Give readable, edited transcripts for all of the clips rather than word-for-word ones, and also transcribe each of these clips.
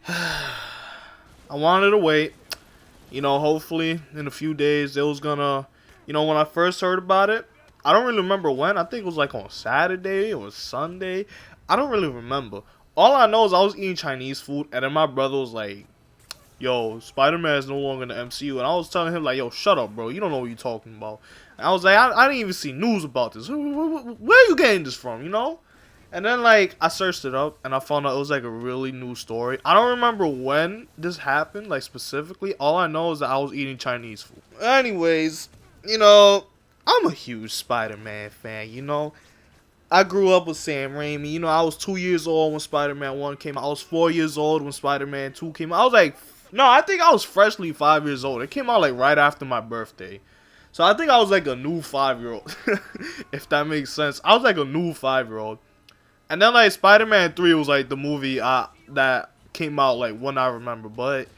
I wanted to wait. Hopefully in a few days it was gonna. When I first heard about it, I don't really remember when. I think it was like on Saturday or Sunday. I don't really remember. All I know is I was eating Chinese food, and then my brother was like, "Yo, Spider-Man is no longer in the MCU," and I was telling him like, "Yo, shut up, bro. You don't know what you're talking about." And I was like, I didn't even see news about this. Where are you getting this from? And then like I searched it up and I found out it was like a really new story. I don't remember when this happened, like specifically. All I know is that I was eating Chinese food. Anyways, I'm a huge Spider-Man fan. I grew up with Sam Raimi. I was 2 years old when Spider-Man 1 came out. I was 4 years old when Spider-Man 2 came out. I was like, no, I think I was freshly 5 years old. It came out like right after my birthday. So I think I was like a new 5-year-old, if that makes sense. I was like a new 5-year-old. And then like Spider-Man 3 was like the movie that came out like when I remember. But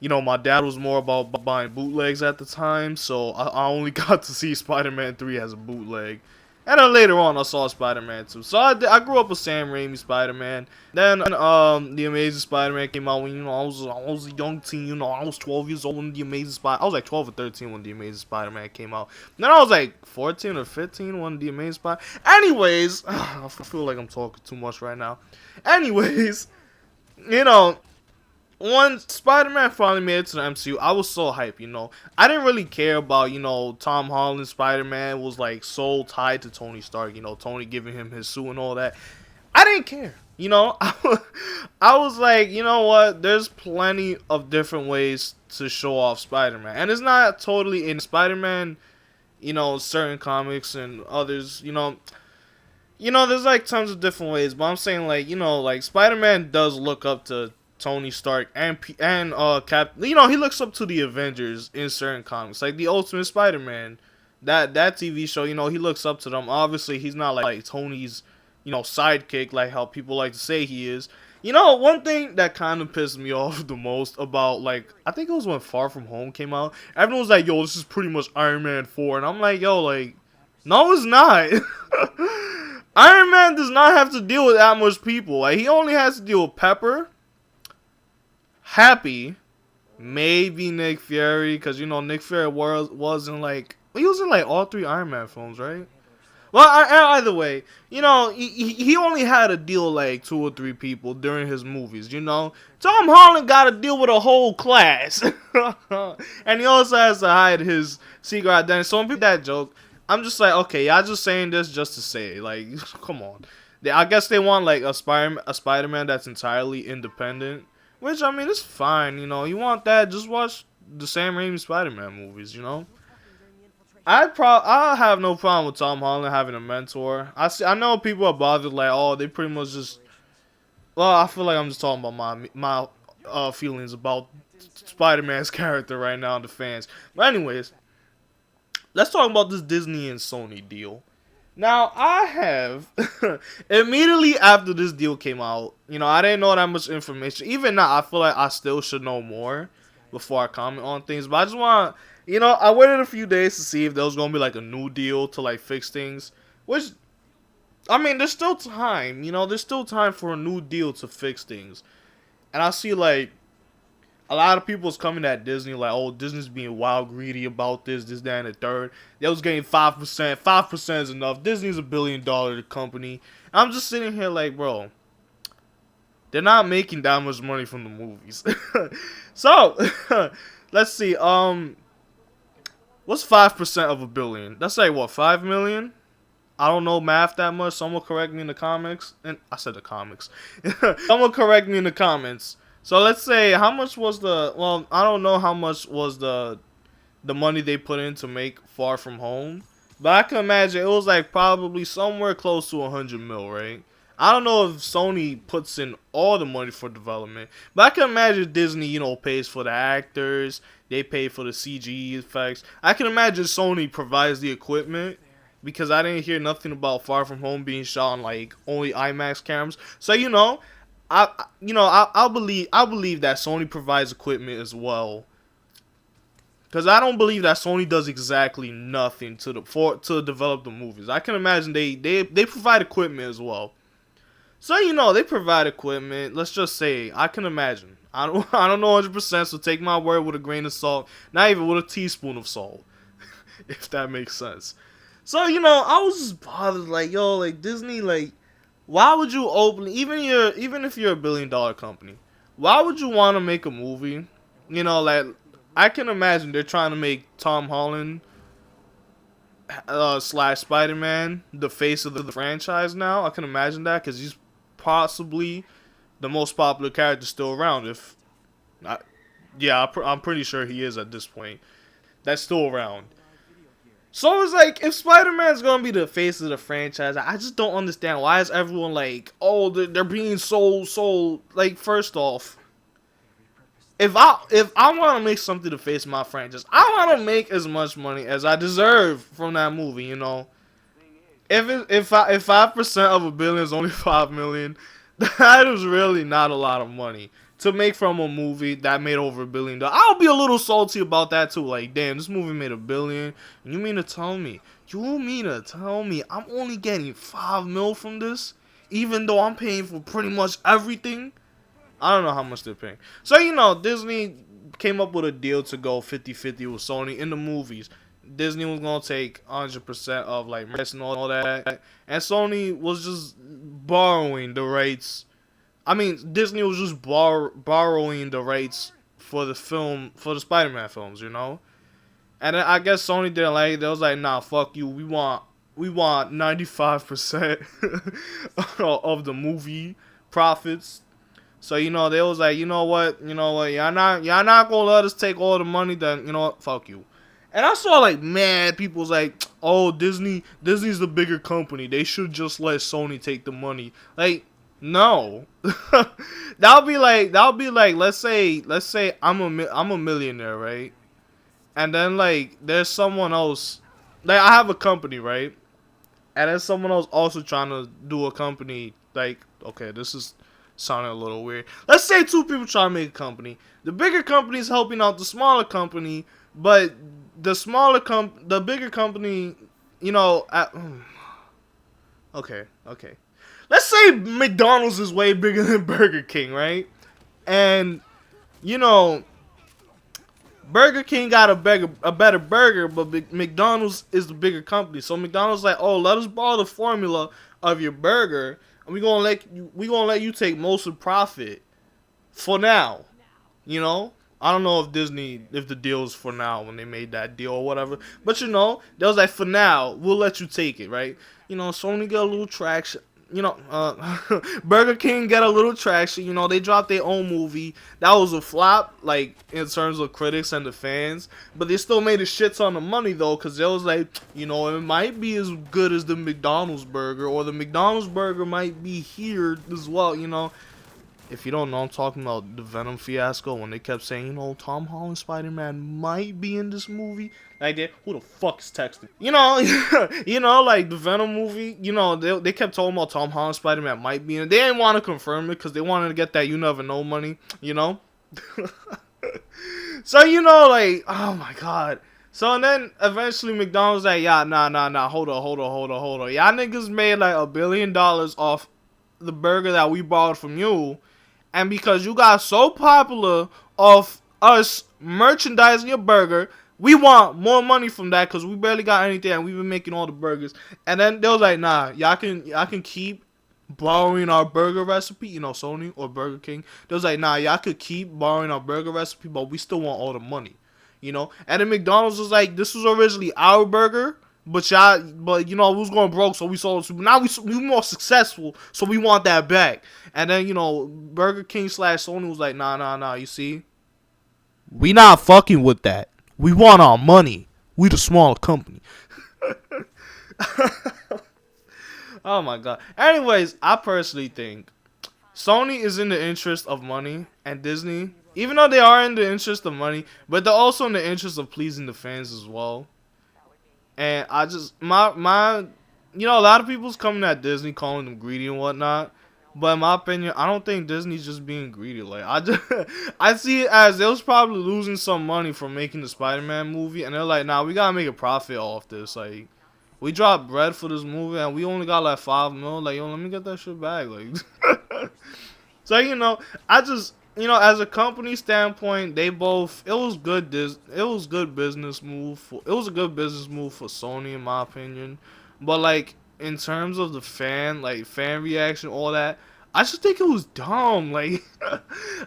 my dad was more about buying bootlegs at the time, so I only got to see Spider-Man 3 as a bootleg. And then later on, I saw Spider-Man 2. So I grew up with Sam Raimi Spider-Man. Then The Amazing Spider-Man came out when I was a young teen. I was 12 years old when The Amazing Spider. I was like 12 or 13 when The Amazing Spider-Man came out. Then I was like 14 or 15 when The Amazing Spider. Anyways, I feel like I'm talking too much right now. Anyways, you know when Spider-Man finally made it to the MCU, I was so hyped. I didn't really care about, Tom Holland Spider-Man was like so tied to Tony Stark, Tony giving him his suit and all that. I didn't care. I was like, you know what? There's plenty of different ways to show off Spider-Man. And it's not totally in Spider-Man, certain comics and others, there's like tons of different ways, but I'm saying like, like Spider-Man does look up to Tony Stark and Cap. He looks up to the Avengers in certain comics, like the Ultimate Spider-Man, that TV show. He looks up to them. Obviously, he's not like Tony's, sidekick like how people like to say he is. One thing that kind of pissed me off the most about like I think it was when Far From Home came out. Everyone was like, "Yo, this is pretty much Iron Man 4," and I'm like, "Yo, like, no, it's not." Iron Man does not have to deal with that much people. Like he only has to deal with Pepper, Happy, maybe Nick Fury, because Nick Fury wasn't like he was in like all three Iron Man films, right? Well, either way, he only had to deal with like two or three people during his movies. Tom Holland got to deal with a whole class, and he also has to hide his secret identity. So when people that joke, I'm just like, okay, y'all just saying this just to say, like, come on. I guess they want like a Spider-Man that's entirely independent. Which, I mean, it's fine, You want that, just watch the Sam Raimi Spider-Man movies. I have no problem with Tom Holland having a mentor. I know people are bothered, like, oh, they pretty much just... Well, I feel like I'm just talking about my feelings about Spider-Man's character right now and the fans. But anyways, let's talk about this Disney and Sony deal. Now, I have, immediately after this deal came out, I didn't know that much information. Even now, I feel like I still should know more before I comment on things. But I just want to, I waited a few days to see if there was going to be like a new deal to like fix things. Which, I mean, there's still time, there's still time for a new deal to fix things. And I see like, a lot of people's coming at Disney like, oh, Disney's being wild greedy about this, that, and the third. They was getting 5%. 5% is enough. Disney's $1 billion company. I'm just sitting here like, bro, they're not making that much money from the movies. So, let's see. What's 5% of $1 billion? That's like what, 5 million? I don't know math that much. Someone correct me in the comics. And I said the comics. Someone correct me in the comments. So let's say how much was I don't know how much was the money they put in to make Far From Home, but I can imagine it was like probably somewhere close to 100 mil, right? I don't know if Sony puts in all the money for development, but I can imagine Disney, pays for the actors, they pay for the CG effects. I can imagine Sony provides the equipment because I didn't hear nothing about Far From Home being shot on like only IMAX cameras. So I believe that Sony provides equipment as well, because I don't believe that Sony does exactly nothing to develop the movies. I can imagine they provide equipment as well. So they provide equipment. Let's just say I can imagine. I don't know 100%, so take my word with a grain of salt. Not even with a teaspoon of salt, if that makes sense. So I was just bothered, like, yo, like Disney, like, why would you open even if you're $1 billion company, why would you want to make a movie? Like, I can imagine they're trying to make Tom Holland slash Spider-Man the face of the franchise now. I can imagine that because he's possibly the most popular character still around. If I, yeah, I'm pretty sure he is at this point. That's still around. So it's like, if Spider-Man's gonna be the face of the franchise, I just don't understand why is everyone like, oh, they're being so like. First off, if I want to make something to face my franchise, I want to make as much money as I deserve from that movie. If 5% of $1 billion is only 5 million, that is really not a lot of money to make from a movie that made over $1 billion. I'll be a little salty about that too. Like, damn, this movie made $1 billion. And you mean to tell me I'm only getting 5 mil from this, even though I'm paying for pretty much everything? I don't know how much they're paying. So, Disney came up with a deal to go 50-50 with Sony in the movies. Disney was going to take 100% of, like, merch and all that. And Sony was just borrowing the rights. I mean, Disney was just borrowing the rights for the Spider-Man films, And then I guess Sony didn't like it. They was like, nah, fuck you. We want 95% of the movie profits. So, they was like, you know what, y'all not gonna let us take all the money, then, what, fuck you. And I saw, like, mad people was like, oh, Disney's the bigger company. They should just let Sony take the money. Like, no. that'll be like, let's say I'm a millionaire, right? And then, like, there's someone else, like, I have a company, right? And there's someone else also trying to do a company, like, okay, this is sounding a little weird. Let's say two people try to make a company. The bigger company is helping out the smaller company, but the bigger company, okay. Let's say McDonald's is way bigger than Burger King, right? And Burger King got a better burger, but McDonald's is the bigger company. So McDonald's like, oh, let us borrow the formula of your burger, and we gonna let you take most of the profit for now. I don't know if the deal was for now when they made that deal or whatever. But they was like, for now, we'll let you take it, right? Sony got a little traction. Burger King got a little traction. They dropped their own movie. That was a flop, like, in terms of critics and the fans. But they still made a shit ton of money, though, because they was like, it might be as good as the McDonald's burger, or the McDonald's burger might be here as well, If you don't know, I'm talking about the Venom fiasco when they kept saying, Tom Holland Spider-Man might be in this movie. Like, who the fuck is texting? Like the Venom movie, they kept talking about Tom Holland Spider-Man might be in it. They didn't want to confirm it because they wanted to get that you never know money, So, like, oh my god. So, and then eventually McDonald's like, yeah, nah, hold on. Y'all niggas made like $1 billion off the burger that we bought from you. And because you got so popular of us merchandising your burger, we want more money from that because we barely got anything and we've been making all the burgers. And then they was like, nah, y'all can keep borrowing our burger recipe, Sony or Burger King. They was like, nah, y'all could keep borrowing our burger recipe, but we still want all the money, And then McDonald's was like, this was originally our burger, but we was going broke, so we sold it to. But now we more successful, so we want that back. And then Burger King / Sony was like, nah. You see, we not fucking with that. We want our money. We the smaller company. Oh my god. Anyways, I personally think Sony is in the interest of money, and Disney, even though they are in the interest of money, but they're also in the interest of pleasing the fans as well. And I just, a lot of people's coming at Disney calling them greedy and whatnot. But in my opinion, I don't think Disney's just being greedy. Like, I see it as they was probably losing some money from making the Spider-Man movie. And they're like, nah, we gotta make a profit off this. Like, We dropped bread for this movie, and we only got like 5 mil. Like, yo, let me get that shit back. Like, so you know, I just, you know, as a company standpoint, they both. It was good. It was good business move. It was a good business move for Sony, in my opinion. But like in terms of the fan reaction, all that, I just think it was dumb. Like,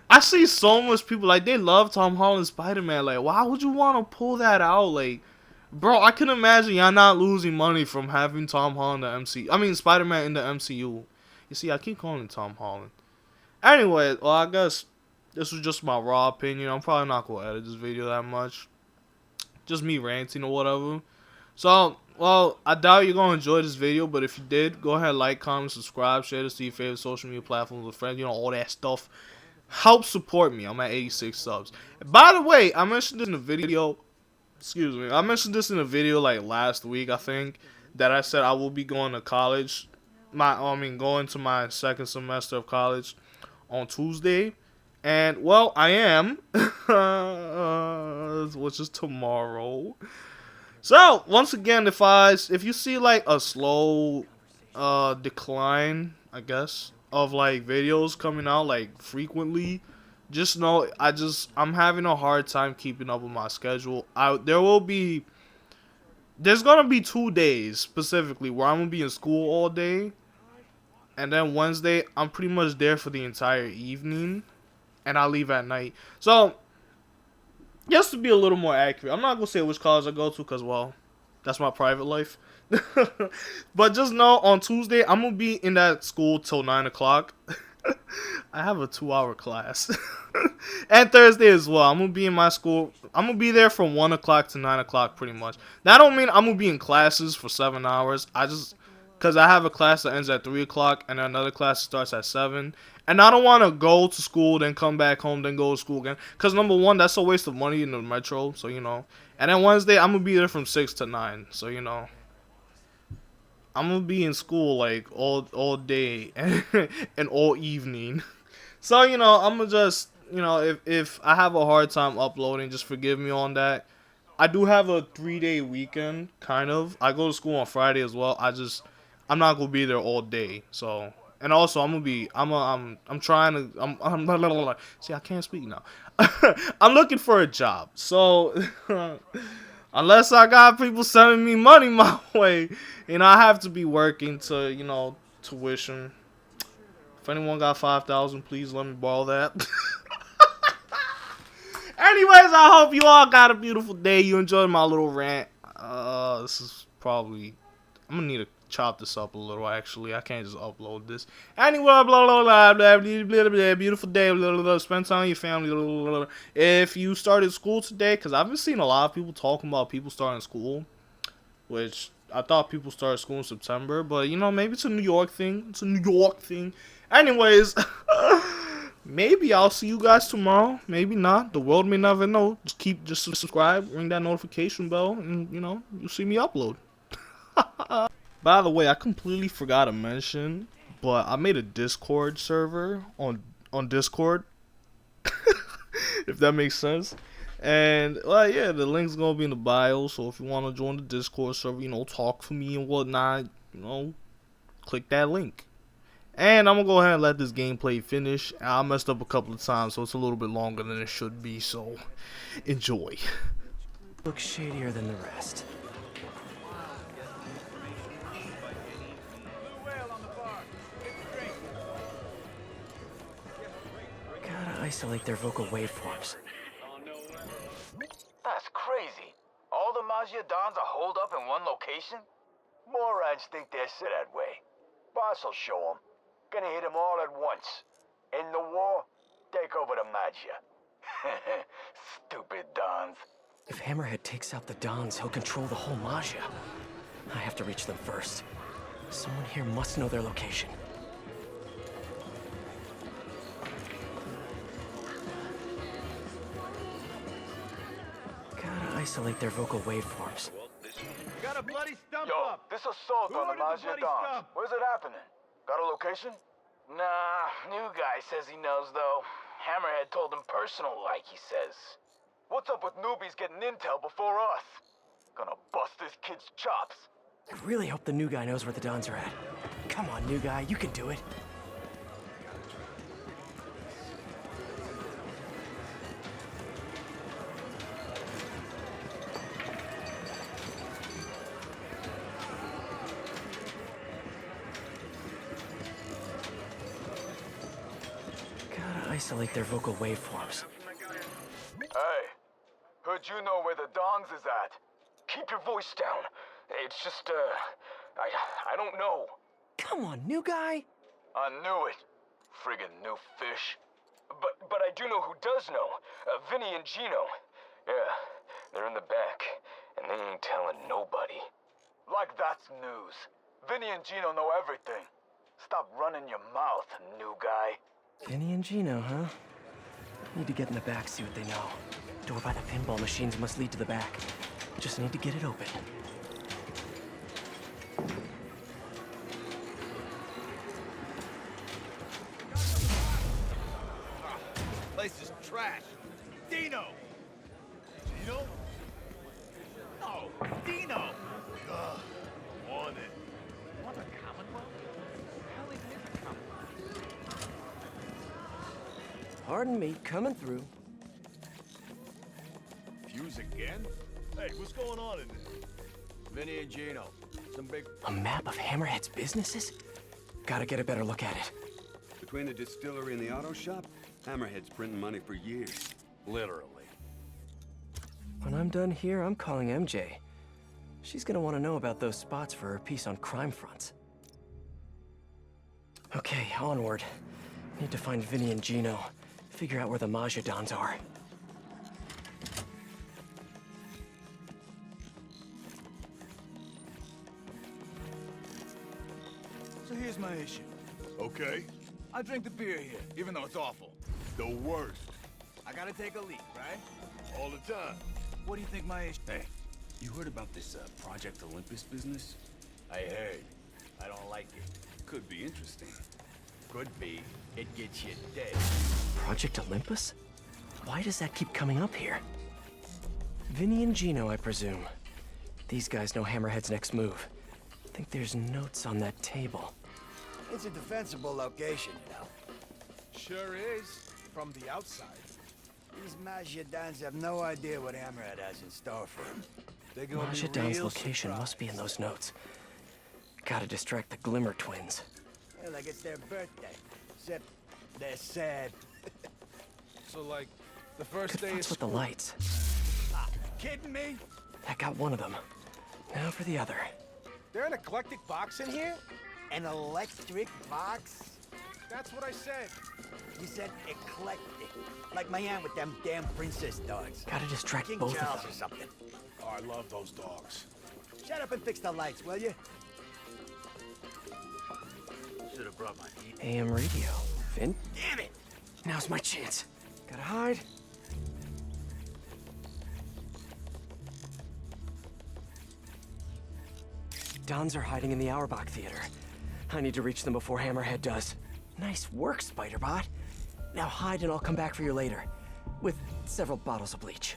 I see so much people like they love Tom Holland's Spider-Man. Like, why would you want to pull that out? Like, bro, I can imagine y'all not losing money from having Tom Holland in the MCU. I mean, Spider-Man in the MCU. You see, I keep calling him Tom Holland. Anyway, well, I guess this was just my raw opinion. I'm probably not going to edit this video that much. Just me ranting or whatever. So, well, I doubt you're going to enjoy this video, but if you did, go ahead, like, comment, subscribe, share this to your favorite social media platforms with friends, you know, all that stuff. Help support me. I'm at 86 subs. By the way, I mentioned this in a video, excuse me, I mentioned this in a video like last week, I think, that I said I will be going to college. Going to my second semester of college on Tuesday, and well, I am, which is tomorrow. So once again, if you see like a slow decline, I guess, of like videos coming out like frequently, just know I'm having a hard time keeping up with my schedule. There's gonna be 2 days specifically where I'm gonna be in school all day. And then Wednesday, I'm pretty much there for the entire evening. And I leave at night. So, just to be a little more accurate, I'm not going to say which college I go to because, well, that's my private life. But just know, on Tuesday, I'm going to be in that school till 9 o'clock. I have a 2-hour class. And Thursday as well. I'm going to be in my school. I'm going to be there from 1 o'clock to 9 o'clock pretty much. That don't mean I'm going to be in classes for 7 hours. Because I have a class that ends at 3 o'clock and another class starts at 7. And I don't want to go to school, then come back home, then go to school again. Because number one, that's a waste of money in the metro, so you know. And then Wednesday, I'm going to be there from 6 to 9, so you know. I'm going to be in school like all day and all evening. So, you know, I'm going to just, you know, if I have a hard time uploading, just forgive me on that. I do have a 3-day weekend, kind of. I go to school on Friday as well. I'm not gonna be there all day. So, and also I'm trying to, see, I can't speak now. I'm looking for a job. So, unless I got people sending me money my way, you know, I have to be working to, you know, tuition. If anyone got 5,000, please let me borrow that. Anyways, I hope you all got a beautiful day. You enjoyed my little rant. This is probably, I'm gonna need to chop this up a little. Actually, I can't just upload this. Anyway, blah blah blah blah blah blah. Beautiful day. Blah, blah, blah. Spend time with your family. Blah, blah, blah. If you started school today, because I've been seeing a lot of people talking about people starting school, which I thought people started school in September, but you know, maybe it's a New York thing. It's a New York thing. Anyways. Maybe I'll see you guys tomorrow. Maybe not. The world may never know. Just subscribe, ring that notification bell, and you know, you'll see me upload. By the way, I completely forgot to mention, but I made a Discord server on Discord. If that makes sense. And well, yeah, the link's gonna be in the bio. So if you want to join the Discord server, you know, talk for me and whatnot, you know, click that link. And I'm going to go ahead and let this gameplay finish. I messed up a couple of times, so it's a little bit longer than it should be, so enjoy. Looks shadier than the rest. Gotta isolate their vocal waveforms. That's crazy. All the Maggia Dons are holed up in one location? Morons think they're set that way. Boss will show them. Gonna hit them all at once. In the war, take over the Maggia. Stupid Dons. If Hammerhead takes out the Dons, he'll control the whole Maggia. I have to reach them first. Someone here must know their location. Gotta isolate their vocal waveforms. Got a bloody stump up. This assault on the Maggia Dons. Where's it happening? Got a location? Nah, new guy says he knows though. Hammerhead told him personal like, he says. What's up with newbies getting intel before us? Gonna bust this kid's chops. I really hope the new guy knows where the Dons are at. Come on, new guy, you can do it. Gotta isolate their vocal waveforms. Hey, heard you know where the Dons is at. Keep your voice down. It's just, I don't know. Come on, new guy. I knew it. Friggin' new fish. But I do know who does know. Vinny and Gino. Yeah, they're in the back, and they ain't telling nobody. Like that's news. Vinny and Gino know everything. Stop running your mouth, new guy. Vinny and Gino, huh? Need to get in the back, see what they know. Door by the pinball machines must lead to the back. Just need to get it open. Place is trash. Dino! Dino? No, Dino! Ugh, want it. Want a Commonwealth? How is this Commonwealth? Pardon me, coming through. Fuse again? Hey, what's going on in there? Vinny and Gino. Some big... A map of Hammerhead's businesses? Gotta get a better look at it. Between the distillery and the auto shop, Hammerhead's printing money for years. Literally. When I'm done here, I'm calling MJ. She's gonna want to know about those spots for her piece on crime fronts. Okay, onward. Need to find Vinny and Gino. Figure out where the Maja Dons are. So here's my issue. Okay. I drink the beer here, even though it's awful. The worst. I gotta take a leak, right? All the time. What do you think my issue? Hey, you heard about this Project Olympus business? I heard. I don't like it. Could be interesting. Could be. It gets you dead. Project Olympus? Why does that keep coming up here? Vinny and Gino, I presume. These guys know Hammerhead's next move. Think there's notes on that table. It's a defensible location, you know. Sure is. From the outside. These Majadans have no idea what Hammerhead has in store for them. They're gonna Maja be Don's real location must be in those notes. Gotta distract the Glimmer twins. Yeah, like it's their birthday. Except they're sad. So, like, the first Good day thoughts is with the school. lights. Kidding me? That got one of them. Now for the other. There an eclectic box in here? An electric box? That's what I said. You said eclectic. Like my aunt with them damn princess dogs. Gotta distract King both Charles of or them. something. Oh, I love those dogs. Shut up and fix the lights, will you? Should have brought my heat. AM radio. Vin? Damn it! Now's my chance. Gotta hide. Dons are hiding in the Auerbach Theater. I need to reach them before Hammerhead does. Nice work, Spiderbot. Now hide and I'll come back for you later. With several bottles of bleach.